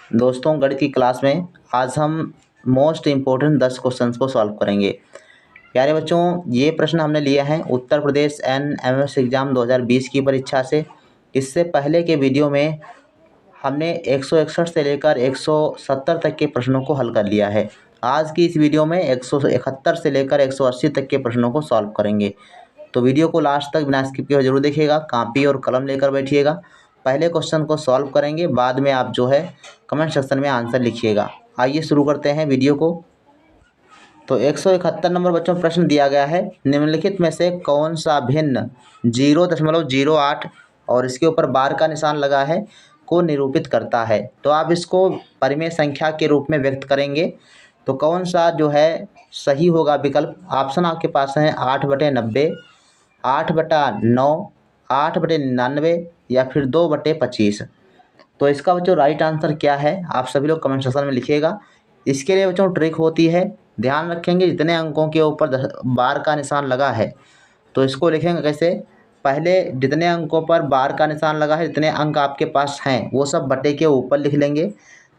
दोस्तों, गणित की क्लास में आज हम मोस्ट इम्पोर्टेंट 10 क्वेश्चंस को सॉल्व करेंगे। प्यारे बच्चों, ये प्रश्न हमने लिया है उत्तर प्रदेश एनएमएस एग्ज़ाम 2020 की परीक्षा से। इससे पहले के वीडियो में हमने 161 से लेकर 170 तक के प्रश्नों को हल कर लिया है। आज की इस वीडियो में 171 से लेकर 180 तक के प्रश्नों को सॉल्व करेंगे। तो वीडियो को लास्ट तक बिना स्किप किए जरूर देखिएगा। कॉपी और कलम लेकर बैठिएगा। पहले क्वेश्चन को सॉल्व करेंगे, बाद में आप जो है कमेंट सेक्शन में आंसर लिखिएगा। आइए शुरू करते हैं वीडियो को। तो 171 नंबर बच्चों प्रश्न दिया गया है, निम्नलिखित में से कौन सा भिन्न 0.08 और इसके ऊपर बार का निशान लगा है को निरूपित करता है। तो आप इसको परिमेय संख्या के रूप में व्यक्त करेंगे। तो कौन सा जो है सही होगा विकल्प? ऑप्शन आपके पास है 8/90, 8/9, 8/99 या फिर 2/25। तो इसका बच्चों राइट आंसर क्या है आप सभी लोग कमेंट सेक्शन में लिखिएगा। इसके लिए बच्चों ट्रिक होती है, ध्यान रखेंगे जितने अंकों के ऊपर बार का निशान लगा है तो इसको लिखेंगे कैसे? पहले जितने अंकों पर बार का निशान लगा है, जितने अंक आपके पास हैं वो सब बटे के ऊपर लिख लेंगे।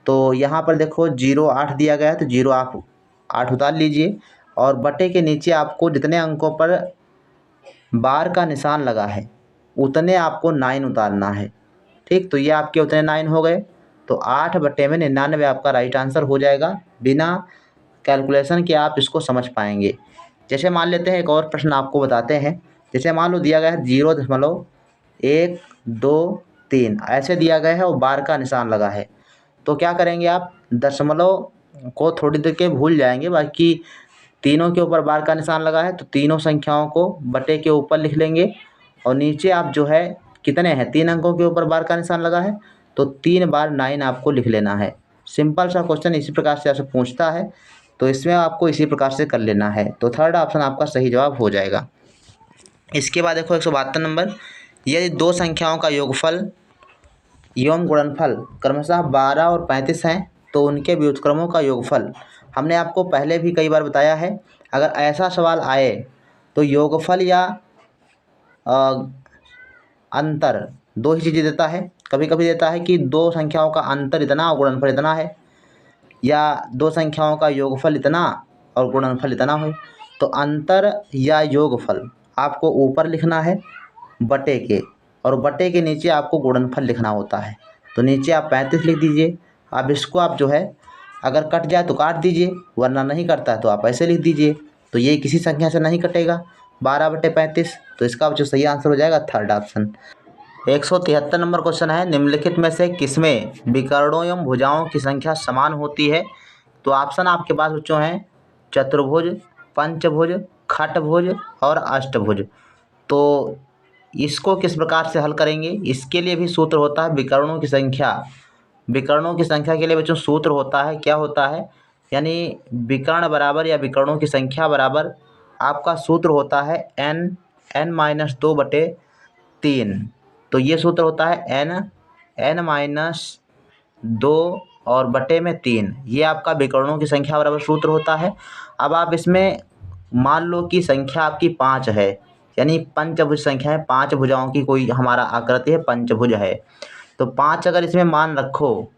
तो यहाँ पर देखो 0.8 दिया गया है, तो 0 आप 8 उतार लीजिए और बटे के नीचे आपको जितने अंकों पर बार का निशान लगा है उतने आपको 9 उतारना है। ठीक, तो ये आपके उतने 9 हो गए। तो 8/99 आपका राइट आंसर हो जाएगा। बिना कैलकुलेशन के आप इसको समझ पाएंगे। जैसे मान लेते हैं एक और प्रश्न आपको बताते हैं। जैसे मान लो दिया गया है 0.123 ऐसे दिया गया है और बार का निशान लगा है। तो क्या करेंगे आप? दशमलव को थोड़ी देर के भूल जाएंगे, बाकी तीनों के ऊपर बार का निशान लगा है तो तीनों संख्याओं को बटे के ऊपर लिख लेंगे। और नीचे आप जो है कितने हैं, 3 अंकों के ऊपर बार का निशान लगा है तो 3 बार 9 आपको लिख लेना है। सिंपल सा क्वेश्चन इसी प्रकार से आपसे पूछता है, तो इसमें आपको इसी प्रकार से कर लेना है। तो थर्ड ऑप्शन आपका सही जवाब हो जाएगा। इसके बाद देखो 172 नंबर, यदि दो संख्याओं का योगफल एवं गुणनफल क्रमशः 12 और 35 हैं तो उनके व्युत्क्रमों का योगफल। हमने आपको पहले भी कई बार बताया है, अगर ऐसा सवाल आए तो योगफल या अंतर दो ही चीज़ें देता है। कभी कभी देता है कि दो संख्याओं का अंतर इतना और गुणनफल इतना है, या दो संख्याओं का योगफल इतना और गुणनफल इतना हो। तो अंतर या योगफल आपको ऊपर लिखना है बटे के, और बटे के नीचे आपको गुणनफल लिखना होता है। तो नीचे आप 35 लिख दीजिए। अब इसको आप जो है अगर कट जाए तो काट दीजिए, वरना नहीं कटता है तो आप ऐसे लिख दीजिए। तो ये किसी संख्या से नहीं कटेगा 12/35। तो इसका जो सही आंसर हो जाएगा थर्ड ऑप्शन। 173 नंबर क्वेश्चन है, निम्नलिखित में से किसमें विकर्णों एवं भुजाओं की संख्या समान होती है? तो ऑप्शन आपके पास बच्चों हैं चतुर्भुज, पंचभुज, खटभुज और अष्टभुज। तो इसको किस प्रकार से हल करेंगे? इसके लिए भी सूत्र होता है विकर्णों की संख्या। विकर्णों की संख्या के लिए बच्चों सूत्र होता है, क्या होता है? यानी विकर्ण बराबर या विकर्णों की संख्या बराबर आपका सूत्र होता है n-2/3। तो ये सूत्र होता है n-2 और बटे में 3। ये आपका विकर्णों की संख्या बराबर सूत्र होता है। अब आप इसमें मान लो कि संख्या आपकी 5 है, यानी पंचभुज संख्या है, 5 भुजाओं की कोई हमारा आकृति है, पंचभुज है। तो 5 अगर इसमें मान रखो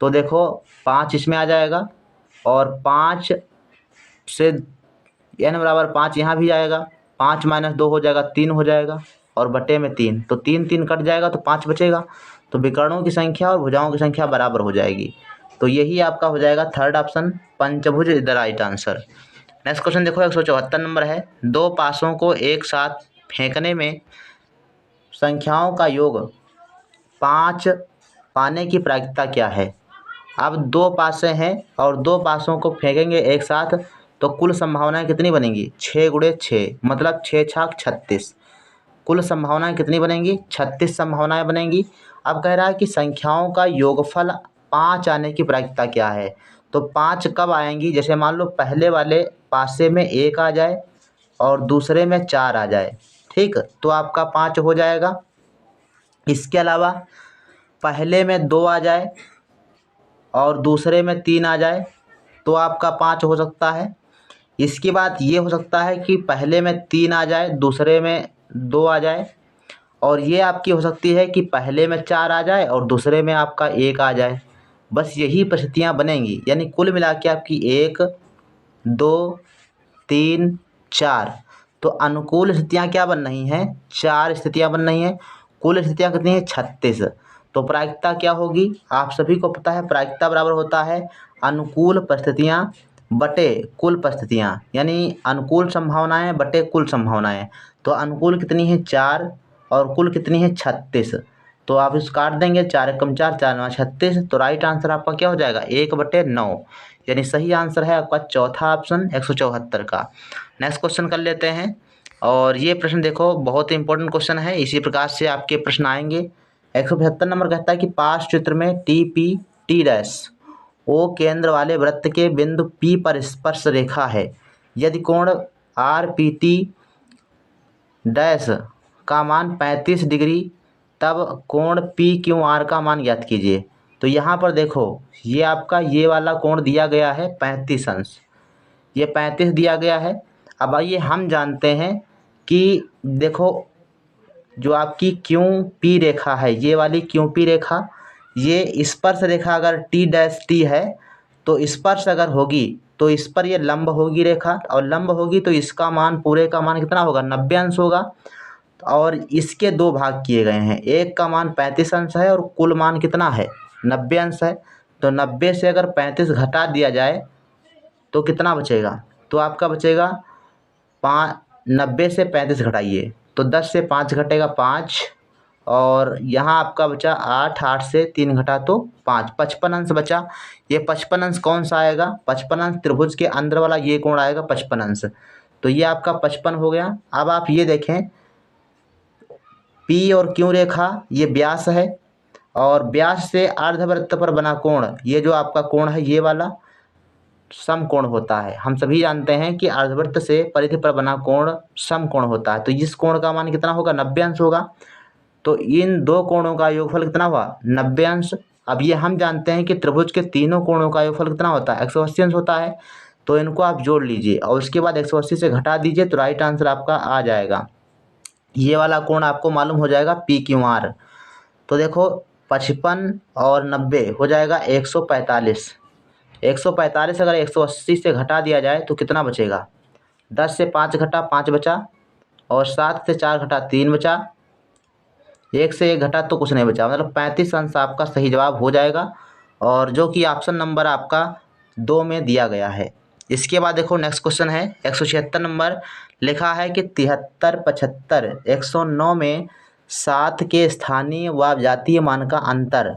तो देखो 5 इसमें आ जाएगा और 5 से n=5 यहाँ भी आएगा, 5 - 2 हो जाएगा, 3 हो जाएगा और बटे में 3। तो 3 कट जाएगा तो 5 बचेगा। तो विकर्णों की संख्या और भुजाओं की संख्या बराबर हो जाएगी। तो यही आपका हो जाएगा थर्ड ऑप्शन, पंचभुज is the right answer. Next question देखो 174 नंबर है, दो पासों को एक साथ फेंकने में संख्याओं का योग 5 पाने की प्रायिकता क्या है? अब दो पासे हैं और दो पासों को फेंकेंगे एक साथ तो कुल संभावनाएं कितनी बनेंगी? 6 × 6 मतलब 6 × 6 = 36। कुल संभावनाएं कितनी बनेंगी? 36 संभावनाएं बनेंगी। अब कह रहा है कि संख्याओं का योगफल 5 आने की प्रायिकता क्या है? तो 5 कब आएंगी? जैसे मान लो पहले वाले पासे में 1 आ जाए और दूसरे में 4 आ जाए, ठीक, तो आपका 5 हो जाएगा। इसके अलावा पहले में 2 आ जाए और दूसरे में 3 आ जाए तो आपका 5 हो सकता है। इसके बाद ये हो सकता है कि पहले में 3 आ जाए, दूसरे में 2 आ जाए, और ये आपकी हो सकती है कि पहले में 4 आ जाए और दूसरे में आपका 1 आ जाए। बस यही परिस्थितियाँ बनेंगी, यानी कुल मिला के आपकी 1 2 3 4, तो अनुकूल स्थितियाँ क्या बन रही हैं, 4 स्थितियाँ बन रही हैं। कुल स्थितियाँ कितनी हैं, 36। तो प्रायिकता क्या होगी, आप सभी को पता है प्रायिकता बराबर होता है अनुकूल परिस्थितियाँ बटे कुल परिस्थितियाँ, यानी अनुकूल संभावनाएं बटे कुल संभावनाएं। तो अनुकूल कितनी है, 4, और कुल कितनी है, 36। तो आप इस काट देंगे, 4 एकम 4, 4 9 36। तो राइट आंसर आपका क्या हो जाएगा, 1/9, यानी सही आंसर है आपका चौथा ऑप्शन 174 का। नेक्स्ट क्वेश्चन कर लेते हैं। और ये प्रश्न देखो बहुत ही इंपॉर्टेंट क्वेश्चन है, इसी प्रकार से आपके प्रश्न आएंगे। 175 नंबर कहता है कि पास चित्र में T P T dash O केंद्र वाले वृत्त के बिंदु P पर स्पर्श रेखा है। यदि कोण आर पी टी डैश का मान 35 डिग्री, तब कोण पी क्यू आर का मान ज्ञात कीजिए। तो यहाँ पर देखो ये आपका ये वाला कोण दिया गया है 35 अंश, ये 35 दिया गया है। अब आइए हम जानते हैं कि देखो जो आपकी क्यू पी रेखा है, ये वाली क्यू पी रेखा, ये स्पर्श रेखा अगर टी डैश टी है, तो स्पर्श अगर होगी तो इस पर ये लंब होगी रेखा, और लंब होगी तो इसका मान पूरे का मान कितना होगा, 90 अंश होगा। और इसके 2 भाग किए गए हैं, एक का मान 35 अंश है और कुल मान कितना है, 90 अंश है। तो 90 से अगर 35 घटा दिया जाए तो कितना बचेगा, तो आपका बचेगा 90 से 35 घटाइए तो 10 से 5 घटेगा 5, और यहाँ आपका बचा 8, 8 से 3 घटा तो 5, 55 अंश बचा। ये 55 अंश कौन सा आएगा, 55 अंश त्रिभुज के अंदर वाला ये कोण आएगा 55 अंश। तो ये आपका 55 हो गया। अब आप ये देखें पी और क्यू रेखा ये व्यास है, और व्यास से अर्धवृत्त पर बना कोण, ये जो आपका कोण है ये वाला समकोण होता है। हम सभी जानते हैं कि अर्धवृत्त से परिधि पर बना कोण समकोण होता है। तो इस कोण का मान कितना होगा, 90 अंश होगा। तो इन 2 कोणों का योगफल कितना हुआ, 90 अंश। अब ये हम जानते हैं कि त्रिभुज के तीनों कोणों का योगफल कितना होता है, 180 अंश होता है। तो इनको आप जोड़ लीजिए और उसके बाद 180 से घटा दीजिए, तो राइट आंसर आपका आ जाएगा। ये वाला कोण आपको मालूम हो जाएगा पी क्यू आर। तो देखो 55 और 90 हो जाएगा 145। 145 अगर 180 से घटा दिया जाए तो कितना बचेगा, 10 से 5 घटा 5 बचा, और 7 से 4 घटा 3 बचा, 1 से 1 घटा तो कुछ नहीं बचा, मतलब 35 अंश आपका सही जवाब हो जाएगा, और जो कि ऑप्शन नंबर आपका 2 में दिया गया है। इसके बाद देखो नेक्स्ट क्वेश्चन है 176 नंबर, लिखा है कि 73, 75, 109 में 7 के स्थानीय व जातीय मान का अंतर।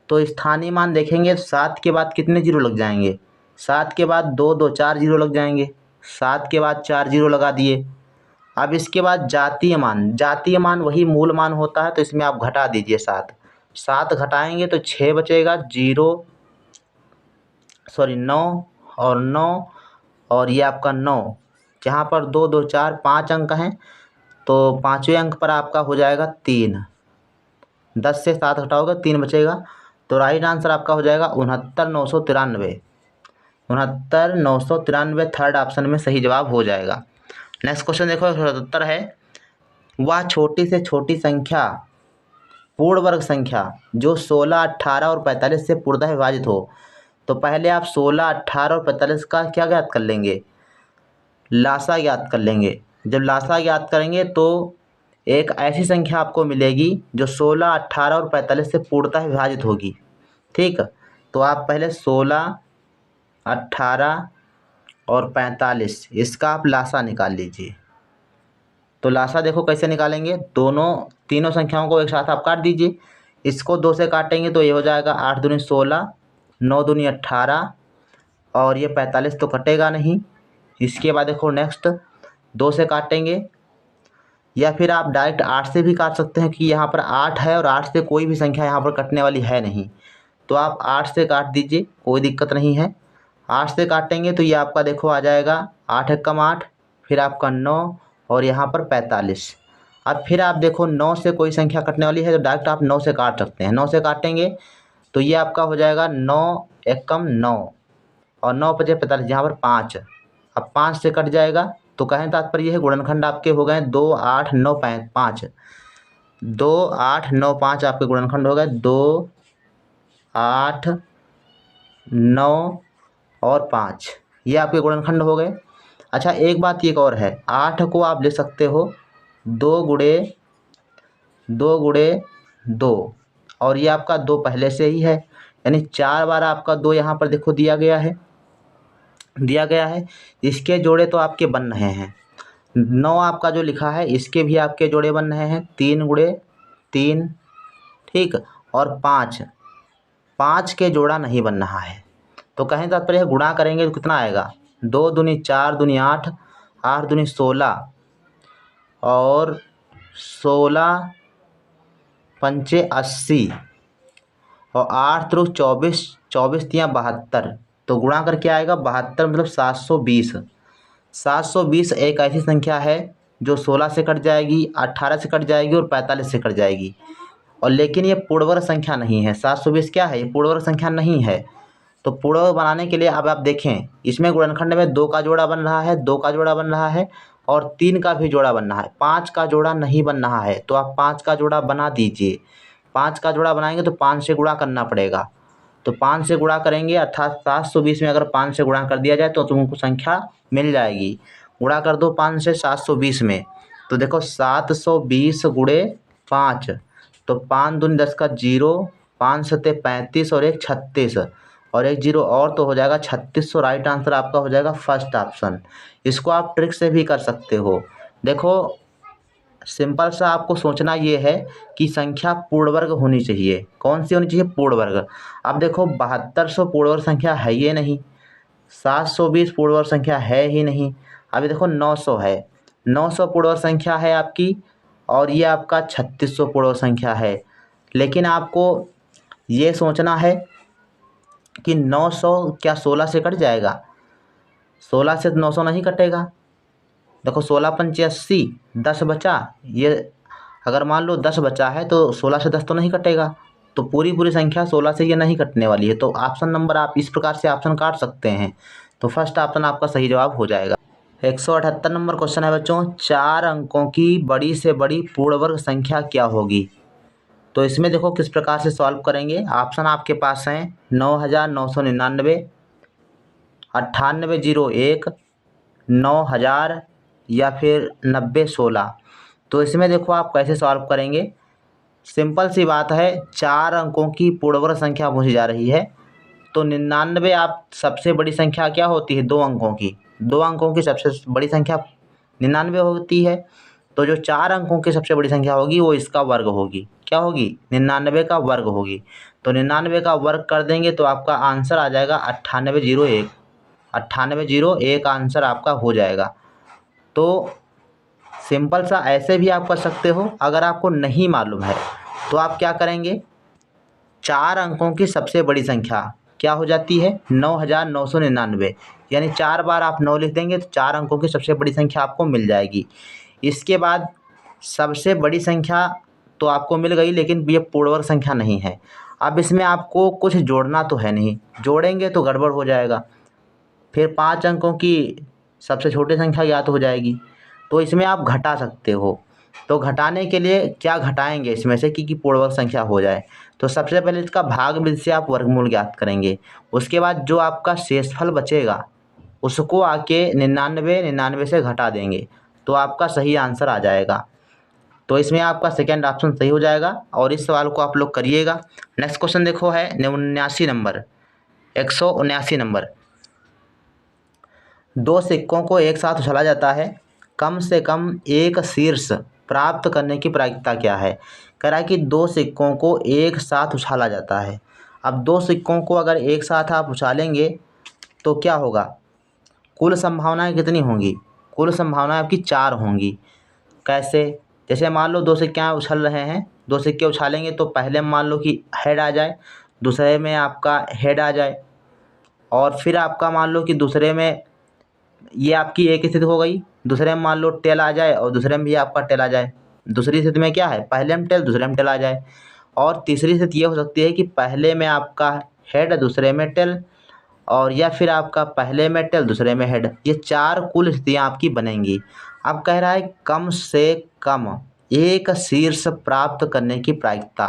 तो स्थानीय मान देखेंगे तो 7 के बाद कितने जीरो लग जाएंगे, 7 के बाद 2 2 4 जीरो लग जाएंगे, 7 के बाद 4 जीरो लगा दिए। अब इसके बाद जातीय मान, जातीय मान वही मूल मान होता है, तो इसमें आप घटा दीजिए 7, 7 घटाएंगे तो 6 बचेगा, 9 और 9, और ये आपका 9, जहाँ पर 2 2 4 5 अंक हैं, तो पाँचवें अंक पर आपका हो जाएगा 3, 10 से 7 घटाओगे 3 बचेगा। तो राइट आंसर आपका हो जाएगा 69,993, 69,993 थर्ड ऑप्शन में सही जवाब हो जाएगा। नेक्स्ट क्वेश्चन देखो 177 है, वह छोटी से छोटी संख्या पूर्ण वर्ग संख्या जो 16, 18 और 45 से पूर्णतः विभाजित हो। तो पहले आप 16, 18 और 45 का क्या ज्ञात कर लेंगे, लासा ज्ञात कर लेंगे। जब लासा ज्ञात करेंगे तो एक ऐसी संख्या आपको मिलेगी जो 16, 18 और 45 से पूर्णतः विभाजित होगी। ठीक, तो आप पहले 16, 18 और 45 इसका आप लासा निकाल लीजिए। तो लासा देखो कैसे निकालेंगे, तीनों संख्याओं को एक साथ आप काट दीजिए। इसको 2 से काटेंगे तो ये हो जाएगा 8 दूनी 16, 9 दूनी 18, और ये 45 तो कटेगा नहीं। इसके बाद देखो नेक्स्ट 2 से काटेंगे, या फिर आप डायरेक्ट 8 से भी काट सकते हैं कि यहाँ पर 8 है और 8 से कोई भी संख्या यहाँ पर कटने वाली है नहीं, तो आप 8 से काट दीजिए, कोई दिक्कत नहीं है। 8 से काटेंगे तो ये आपका देखो आ जाएगा 8 एकम 8, फिर आपका 9, और यहाँ पर 45। अब फिर आप देखो 9 से कोई संख्या कटने वाली है तो डायरेक्ट आप 9 से काट सकते हैं। 9 से काटेंगे तो ये आपका हो जाएगा 9 एकम 9, और 9 5 45, यहाँ पर 5। अब 5 से कट जाएगा, तो कहें तात्पर्य है गुणनखंड आपके हो गए 2 8 9 5, 2 8 9 5 आपके गुणनखंड हो गए 2 8 9 और 5, ये आपके गुणनखंड हो गए। अच्छा, एक बात एक और है, 8 को आप ले सकते हो 2 गुणे 2, और ये आपका 2 पहले से ही है, यानी 4 बार आपका 2 यहाँ पर देखो दिया गया है। इसके जोड़े तो आपके बन रहे हैं। 9 आपका जो लिखा है इसके भी आपके जोड़े बन रहे हैं, 3 गुणे 3, ठीक। और 5 के जोड़ा नहीं बन रहा है। तो कहें तात्पर्य गुणा करेंगे तो कितना आएगा, 2 दूनी 4 दूनी 8, 8 दूनी 16 और 16 पंचे 80 और 8 त्रिक 24, 24 तियाँ 72, तो गुणा करके आएगा 72 मतलब 720। 720 एक ऐसी संख्या है जो 16 से कट जाएगी, 18 से कट जाएगी और 45 से कट जाएगी, और लेकिन ये पूर्णवर्ग संख्या नहीं है। 720 क्या है, ये पूर्णवर्ग संख्या नहीं है। तो पूर्णवर्ग बनाने के लिए अब आप देखें, इसमें गुणनखंड में 2 का जोड़ा बन रहा है, 2 का जोड़ा बन रहा है और 3 का भी जोड़ा बन रहा है, 5 का जोड़ा नहीं बन रहा है। तो आप 5 का जोड़ा बना दीजिए। 5 का जोड़ा बनाएंगे तो 5 से गुणा करना पड़ेगा, तो 5 से गुणा करेंगे, अर्थात 720 में अगर 5 से गुणा कर दिया जाए तो तुमको संख्या मिल जाएगी। गुणा कर दो 5 से 720 में, तो देखो 720 गुणे 5, तो 5 दूनी 10 का 0, 5 सत्ते 35 और 1 36 और 1 0 और, तो हो जाएगा 36। तो राइट आंसर आपका हो जाएगा फर्स्ट ऑप्शन। इसको आप ट्रिक से भी कर सकते हो। देखो सिंपल सा आपको सोचना ये है कि संख्या पूर्ण वर्ग होनी चाहिए। कौन सी होनी चाहिए, पूर्ण वर्ग। अब देखो 7200 पूर्ण वर्ग संख्या है ये नहीं, 720 पूर्ण वर्ग संख्या है ही नहीं। अभी देखो 900 है, 900 पूर्ण वर्ग संख्या है आपकी, और ये आपका 3600 पूर्ण वर्ग संख्या है। लेकिन आपको ये सोचना है कि 900 क्या 16 से कट जाएगा, 16 से 900 नहीं कटेगा। देखो 16 पंचे 80, 10 बचा, ये अगर मान लो 10 बचा है तो 16 से 10 तो नहीं कटेगा, तो पूरी संख्या 16 से ये नहीं कटने वाली है। तो ऑप्शन नंबर आप इस प्रकार से ऑप्शन काट सकते हैं। तो फर्स्ट ऑप्शन आपका सही जवाब हो जाएगा। 178 नंबर क्वेश्चन है बच्चों, 4 अंकों की बड़ी से बड़ी पूर्ण वर्ग संख्या क्या होगी। तो इसमें देखो किस प्रकार से सॉल्व करेंगे। ऑप्शन आपके पास हैं 9999, 9801, 9000 या फिर 9016। तो इसमें देखो आप कैसे सॉल्व करेंगे। सिंपल सी बात है, 4 अंकों की पूर्ण वर्ग संख्या पूछी जा रही है, तो 99 आप सबसे बड़ी संख्या क्या होती है, 2 अंकों की, 2 अंकों की सबसे बड़ी संख्या 99 होती है। तो जो 4 अंकों की सबसे बड़ी संख्या होगी वो इसका वर्ग होगी, क्या होगी, 99 का वर्ग होगी। तो 99 का वर्ग कर देंगे तो आपका आंसर आ जाएगा 9801, 9801 आंसर आपका हो जाएगा। तो सिंपल सा ऐसे भी आप कर सकते हो। अगर आपको नहीं मालूम है तो आप क्या करेंगे, 4 अंकों की सबसे बड़ी संख्या क्या हो जाती है, 9999, यानी 4 बार आप 9 लिख देंगे तो 4 अंकों की सबसे बड़ी संख्या आपको मिल जाएगी। इसके बाद सबसे बड़ी संख्या तो आपको मिल गई, लेकिन ये पूर्ण वर्ग संख्या नहीं है। अब इसमें आपको कुछ जोड़ना तो है नहीं, जोड़ेंगे तो गड़बड़ हो जाएगा, फिर 5 अंकों की सबसे छोटी संख्या ज्ञात हो जाएगी। तो इसमें आप घटा सकते हो। तो घटाने के लिए क्या घटाएंगे इसमें से कि पूर्ण वर्ग संख्या हो जाए, तो सबसे पहले इसका भागफल से आप वर्गमूल ज्ञात करेंगे। उसके बाद जो आपका शेषफल बचेगा उसको आके 99 से घटा देंगे, तो आपका सही आंसर आ जाएगा। तो इसमें आपका सेकेंड ऑप्शन सही हो जाएगा, और इस सवाल को आप लोग करिएगा। नेक्स्ट क्वेश्चन देखो है 79 नंबर, 179 नंबर। 2 सिक्कों को एक साथ उछाला जाता है, कम से कम एक शीर्ष प्राप्त करने की प्रायिकता क्या है। कह रहा है कि 2 सिक्कों को एक साथ उछाला जाता है। अब 2 सिक्कों को अगर एक साथ आप उछालेंगे तो क्या होगा, कुल संभावनाएं कितनी होंगी, कुल संभावनाएं आपकी 4 होंगी। कैसे, जैसे मान लो 2 सिक्के उछल रहे हैं, 2 सिक्के उछालेंगे तो पहले मान लो कि हेड आ जाए, दूसरे में आपका हेड आ जाए, और फिर आपका मान लो कि दूसरे में ये आपकी एक स्थिति हो गई, दूसरे में मान लो टेल आ जाए और दूसरे में भी आपका टेल आ जाए। दूसरी स्थिति में क्या है, पहले में टेल दूसरे में टेल आ जाए। और तीसरी स्थिति ये हो सकती है कि पहले में आपका हेड दूसरे में टेल, और या फिर आपका पहले में टेल दूसरे में हेड। ये 4 कुल स्थितियाँ आपकी बनेंगी। अब कह रहा है कम से कम एक शीर्ष प्राप्त करने की प्रायिकता।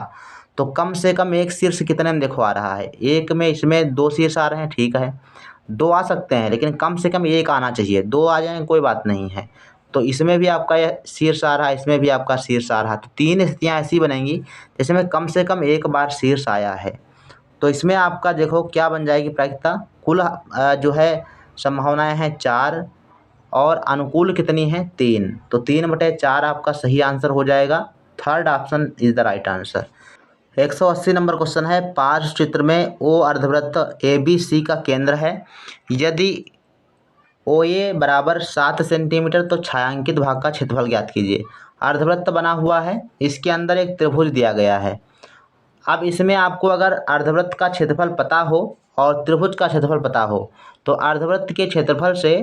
तो कम से कम एक शीर्ष कितने में देखो आ रहा है, एक में इसमें 2 शीर्ष आ रहे हैं, ठीक है 2 आ सकते हैं, लेकिन कम से कम एक आना चाहिए, 2 आ जाएँ कोई बात नहीं है। तो इसमें भी आपका ये शीर्ष आ रहा है, इसमें भी आपका शीर्ष आ रहा है, तो 3 स्थितियाँ ऐसी बनेंगी जिसमें कम से कम एक बार शीर्ष आया है। तो इसमें आपका देखो क्या बन जाएगी प्रायिकता, कुल जो है संभावनाएँ हैं 4 और अनुकूल कितनी है 3, तो 3/4 आपका सही आंसर हो जाएगा। Third option is the right answer. 180 number question है, पार्श्व चित्र में ओ अर्धवृत्त ए बी सी का केंद्र है, यदि ओ ए बराबर 7 सेंटीमीटर तो छायांकित भाग का क्षेत्रफल ज्ञात कीजिए। अर्धवृत्त बना हुआ है, इसके अंदर एक त्रिभुज दिया गया है। अब इसमें आपको अगर अर्धवृत्त का क्षेत्रफल पता हो और त्रिभुज का क्षेत्रफल पता हो, तो अर्धवृत्त के क्षेत्रफल से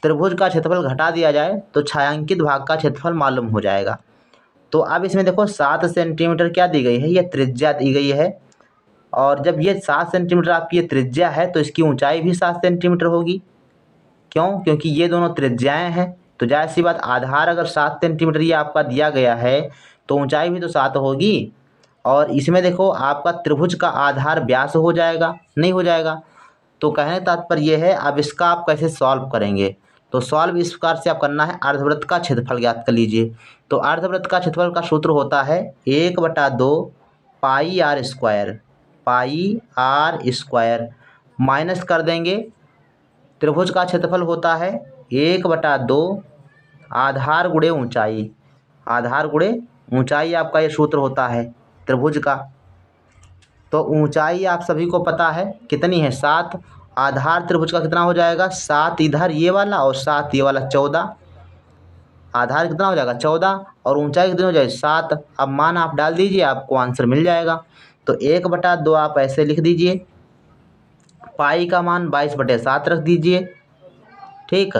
त्रिभुज का क्षेत्रफल घटा दिया जाए तो छायांकित भाग का क्षेत्रफल मालूम हो जाएगा। तो अब इसमें देखो 7 सेंटीमीटर क्या दी गई है, ये त्रिज्या दी गई है, और जब ये 7 सेंटीमीटर आपकी ये त्रिज्या है तो इसकी ऊंचाई भी 7 सेंटीमीटर होगी। क्यों? क्योंकि ये दोनों त्रिज्याएं हैं, तो जाहिर सी बात आधार अगर 7 सेंटीमीटर ये आपका दिया गया है तो ऊंचाई भी तो 7 होगी। और इसमें देखो आपका त्रिभुज का आधार व्यास हो जाएगा, नहीं हो जाएगा। तो कहने तात्पर्य ये है, अब इसका आप कैसे सॉल्व करेंगे, तो सॉल्व इस प्रकार से आप करना है, अर्धवृत्त का क्षेत्रफल ज्ञात कर लीजिए। तो अर्धवृत्त का क्षेत्रफल का सूत्र होता है 1/2 पाई आर स्क्वायर माइनस कर देंगे, त्रिभुज का क्षेत्रफल होता है 1/2 आधार गुणे ऊंचाई, आधार गुणे ऊंचाई आपका ये सूत्र होता है त्रिभुज का। तो ऊंचाई आप सभी को पता है कितनी है 7, आधार त्रिभुज का कितना हो जाएगा 7 इधर ये वाला और 7 ये वाला 14, आधार कितना हो जाएगा 14 और ऊंचाई कितनी हो जाएगी 7। अब मान आप डाल दीजिए, आपको आंसर मिल जाएगा। तो 1/2 आप ऐसे लिख दीजिए, पाई का मान 22/7 रख दीजिए, ठीक।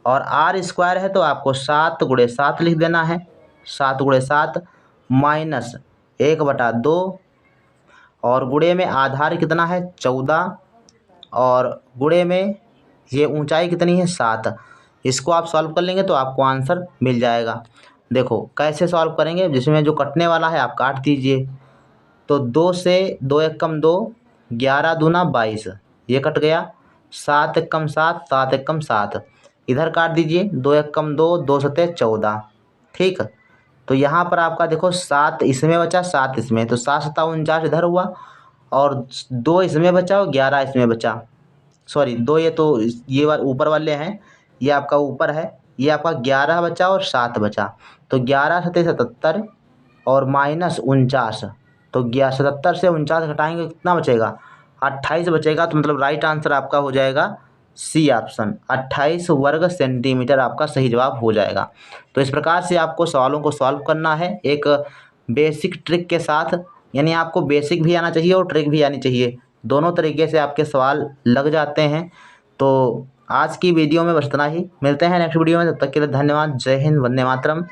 और आर स्क्वायर है तो आपको 7 × 7 लिख देना है, 7 × 7 माइनस 1/2 और गुणे में आधार कितना है 14 और गुणे में ये ऊंचाई कितनी है 7। इसको आप सॉल्व कर लेंगे तो आपको आंसर मिल जाएगा। देखो कैसे सॉल्व करेंगे, जिसमें जो कटने वाला है आप काट दीजिए। तो 2 से 2 × 1 = 2, 11 दूना 22, ये कट गया, 7 × 1 = 7, 7 × 1 = 7, इधर काट दीजिए, 2 × 1 = 2, 2 × 7 = 14, ठीक। तो यहाँ पर आपका देखो 7 इसमें बचा, 7 इसमें, तो 7 × 7 = 49 इधर हुआ, और 2 इसमें बचा और 11 इसमें बचा। सॉरी 2 ये तो ये ऊपर वाले हैं, ये आपका ऊपर है, ये आपका 11 बचा और 7 बचा। तो 11 × 7 = 77 और माइनस 49, तो 77 से 49 घटाएंगे कितना बचेगा 28 बचेगा। तो मतलब राइट आंसर आपका हो जाएगा सी ऑप्शन, 28 वर्ग सेंटीमीटर आपका सही जवाब हो जाएगा। तो इस प्रकार से आपको सवालों को सॉल्व करना है एक बेसिक ट्रिक के साथ, यानी आपको बेसिक भी आना चाहिए और ट्रिक भी आनी चाहिए, दोनों तरीके से आपके सवाल लग जाते हैं। तो आज की वीडियो में बस इतना ही, मिलते हैं नेक्स्ट वीडियो में, तब तक के लिए धन्यवाद। जय हिंद, वंदे मातरम।